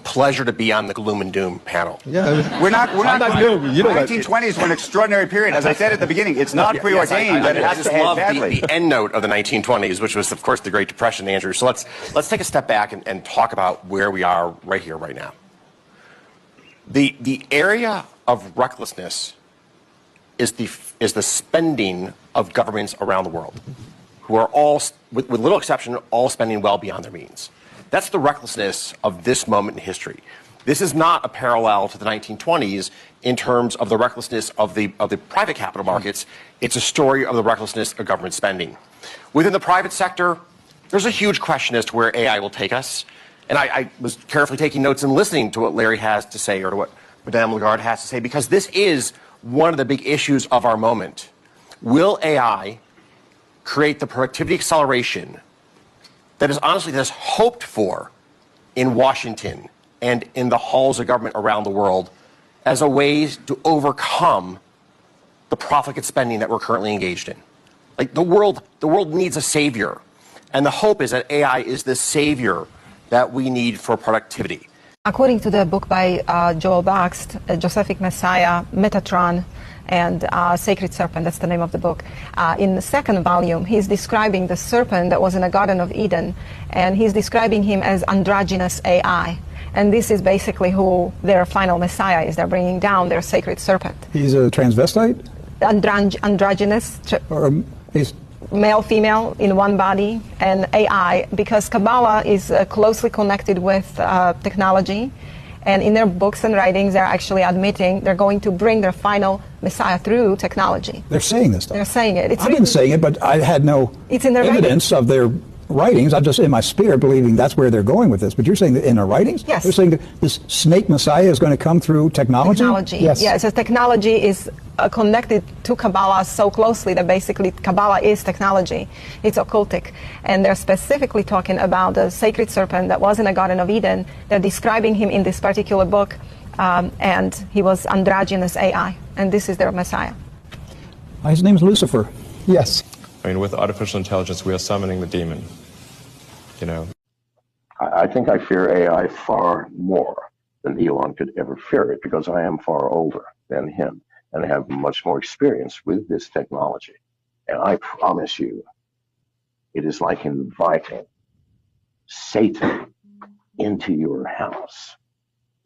pleasure to be on the gloom and doom panel. Yeah, we're not gloom. You know, 1920s were an extraordinary period. As I said at the beginning, it's not preordained, but it has to end badly. The end note of the 1920s, which was, of course, the Great Depression, Andrew. So let's take a step back and talk about where we are right here, right now. The area of recklessness is the spending of governments around the world, who are all, with little exception, all spending well beyond their means. That's the recklessness of this moment in history. This is not a parallel to the 1920s in terms of the recklessness of the private capital markets. It's a story of the recklessness of government spending. Within the private sector, there's a huge question as to where AI will take us. And I was carefully taking notes and listening to what Larry has to say, or to what Madame Lagarde has to say, because this is one of the big issues of our moment. Will AI create the productivity acceleration that is honestly that's hoped for in Washington and in the halls of government around the world as a way to overcome the profligate spending that we're currently engaged in? Like the world needs a savior, and the hope is that AI is the savior that we need for productivity. According to the book by Joel Baxt, Josephic Messiah, Metatron, and Sacred Serpent, that's the name of the book. In the second volume, he's describing the serpent that was in the Garden of Eden, and he's describing him as androgynous AI. And this is basically who their final Messiah is. They're bringing down their sacred serpent. He's a transvestite? Androgynous. Or he's male, female in one body, and AI, because Kabbalah is closely connected with technology. And in their books and writings, they're actually admitting they're going to bring their final Messiah through technology. They're saying this stuff. They're saying it. I've been saying it, but I had no evidence of their writings. I'm just in my spirit believing that's where they're going with this. But you're saying that in their writings? Yes. They're saying that this snake Messiah is going to come through technology? Technology. Yes. Yeah, so technology is connected to Kabbalah so closely that basically Kabbalah is technology. It's occultic. And they're specifically talking about the sacred serpent that was in the Garden of Eden. They're describing him in this particular book, and he was androgynous AI. And this is their Messiah. His name is Lucifer. Yes. I mean, with artificial intelligence, we are summoning the demon, you know. I think I fear AI far more than Elon could ever fear it, because I am far older than him and have much more experience with this technology. And I promise you, it is like inviting Satan into your house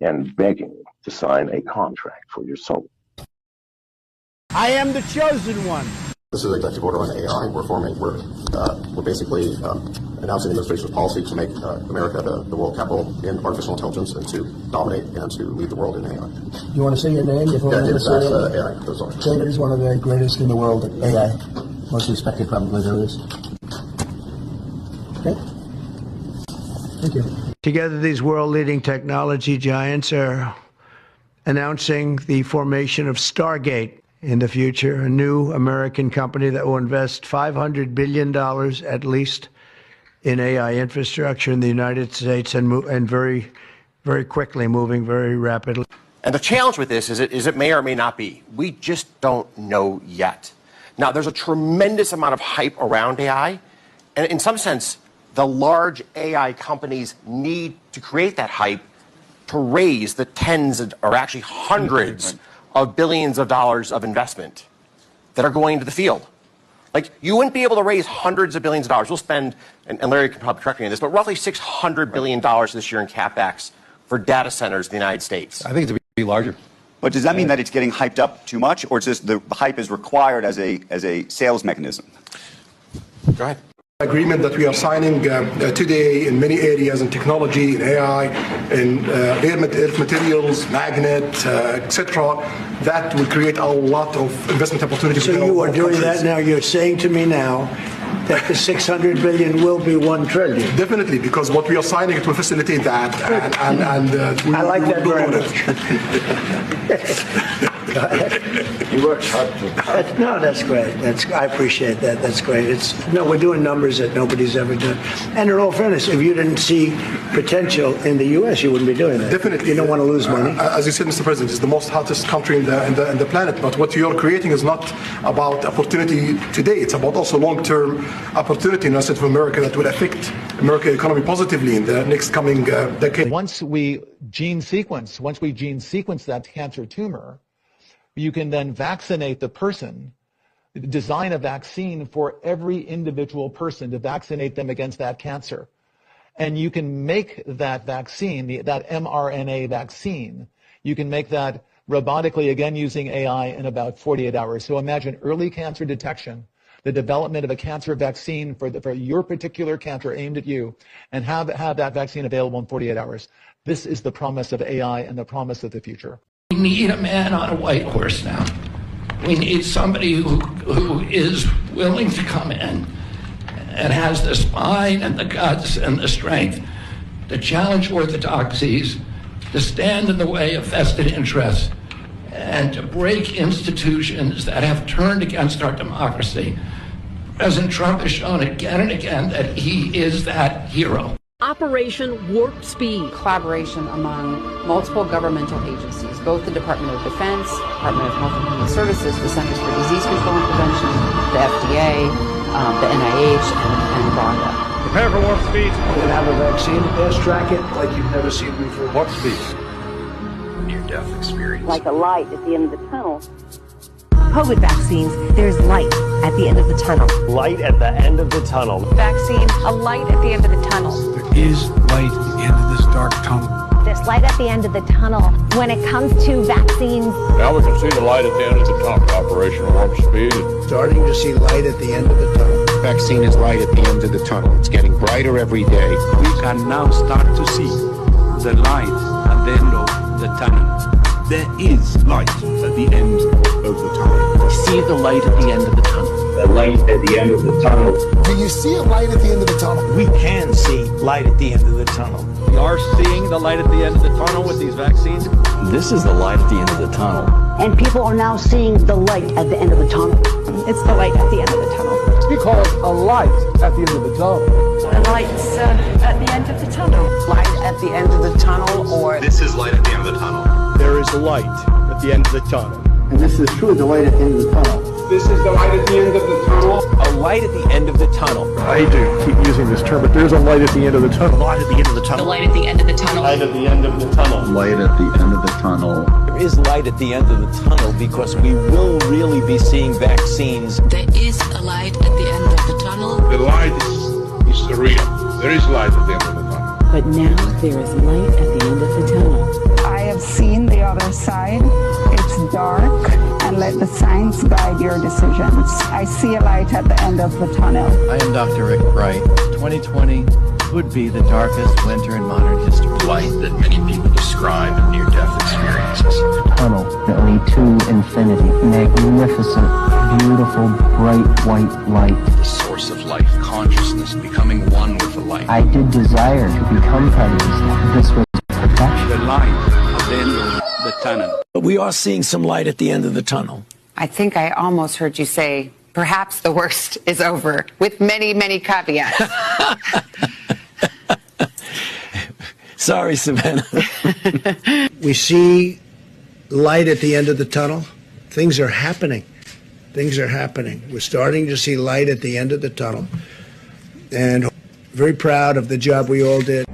and begging to sign a contract for your soul. I am the chosen one. This is an executive order on AI. We're basically announcing the administration's policy to make America the world capital in artificial intelligence and to dominate and to lead the world in AI. You want to say your name? Yeah, it's AI. David is one of the greatest in the world at AI. Most respected probably there is. Okay. Thank you. Together, these world-leading technology giants are announcing the formation of Stargate in the future, a new American company that will invest $500 billion at least in AI infrastructure in the United States, and very, very quickly, moving very rapidly. And the challenge with this is it may or may not be. We just don't know yet. Now, there's a tremendous amount of hype around AI, and in some sense, the large AI companies need to create that hype to raise the tens or actually hundreds of billions of dollars of investment that are going into the field. Like, you wouldn't be able to raise hundreds of billions of dollars. We'll spend, and Larry can probably correct me on this, but roughly $600 billion this year in CapEx for data centers in the United States. I think it's to be larger. But does that mean that it's getting hyped up too much, or it's just the hype is required as a sales mechanism? Go ahead. Agreement that we are signing today in many areas in technology, in AI, in earth materials, magnet, etc., that will create a lot of investment opportunities. So you are doing that now. You're saying to me now that the $600 billion will be $1 trillion. Definitely, because what we are signing it will facilitate that, and I like that very much. Go ahead. He works hard to. No, that's great. I appreciate that. That's great. We're doing numbers that nobody's ever done. And in all fairness, if you didn't see potential in the U.S., you wouldn't be doing that. Definitely. You don't want to lose money. As you said, Mr. President, it's the most hottest country in the planet. But what you're creating is not about opportunity today. It's about also long-term opportunity in of America that will affect American economy positively in the next coming decade. Once we gene sequence that cancer tumor, you can then vaccinate the person, design a vaccine for every individual person to vaccinate them against that cancer. And you can make that vaccine, that mRNA vaccine, you can make that robotically, again using AI, in about 48 hours. So imagine early cancer detection, the development of a cancer vaccine for your particular cancer aimed at you, and have that vaccine available in 48 hours. This is the promise of AI and the promise of the future. We need a man on a white horse now. We need somebody who is willing to come in and has the spine and the guts and the strength to challenge orthodoxies, to stand in the way of vested interests, and to break institutions that have turned against our democracy. President Trump has shown again and again that he is that hero. Operation Warp Speed. Collaboration among multiple governmental agencies, both the Department of Defense, Department of Health and Human Services, the Centers for Disease Control and Prevention, the FDA, the NIH, and BARDA. Prepare for Warp Speed. We're going to have a vaccine, fast track it like you've never seen before. Warp Speed. Near-death experience. Like a light at the end of the tunnel. COVID vaccines, there's light at the end of the tunnel. Light at the end of the tunnel. Vaccine, a light at the end of the tunnel. There is light at the end of this dark tunnel. There's light at the end of the tunnel. When it comes to vaccines. Now we can see the light at the end of the tunnel. Operation Warp Speed. Starting to see light at the end of the tunnel. Vaccine is light at the end of the tunnel. It's getting brighter every day. We can now start to see the light at the end of the tunnel. There is light at the end of the tunnel. See the light at the end of the tunnel. The light at the end of the tunnel. Do you see a light at the end of the tunnel? We can see light at the end of the tunnel. We are seeing the light at the end of the tunnel with these vaccines. This is the light at the end of the tunnel. And people are now seeing the light at the end of the tunnel. It's the light at the end of the tunnel. We call it a light at the end of the tunnel. The light's at the end of the tunnel. Light at the end of the tunnel, or... This is light at the end of the tunnel. There is light at the end of the tunnel. And this is truly the light at the end of the tunnel. This is the light at the end of the tunnel. A light at the end of the tunnel. I hate to keep using this term, but there's a light at the end of the tunnel. Light at the end of the tunnel. The light at the end of the tunnel. Light at the end of the tunnel. Light at the end of the tunnel. There is light at the end of the tunnel because we will really be seeing vaccines. There is a light at the end of the tunnel. The light is real. There is light at the end of the tunnel. But now there is light at the end of the tunnel. I have seen the other side. It's dark, and let the science guide your decisions. I see a light at the end of the tunnel. I am Dr. Rick Bright. 2020 could be the darkest winter in modern history. Light that many people describe as near-death experiences. Tunnel that lead to infinity. Magnificent, beautiful, bright white light. The source of life, consciousness, becoming one with the light. I did desire to become part of this light. This was perfection. The light at the end of the tunnel. But we are seeing some light at the end of the tunnel. I think I almost heard you say, perhaps the worst is over, with many, many caveats. Sorry, Savannah. We see light at the end of the tunnel. Things are happening. Things are happening. We're starting to see light at the end of the tunnel. And very proud of the job we all did.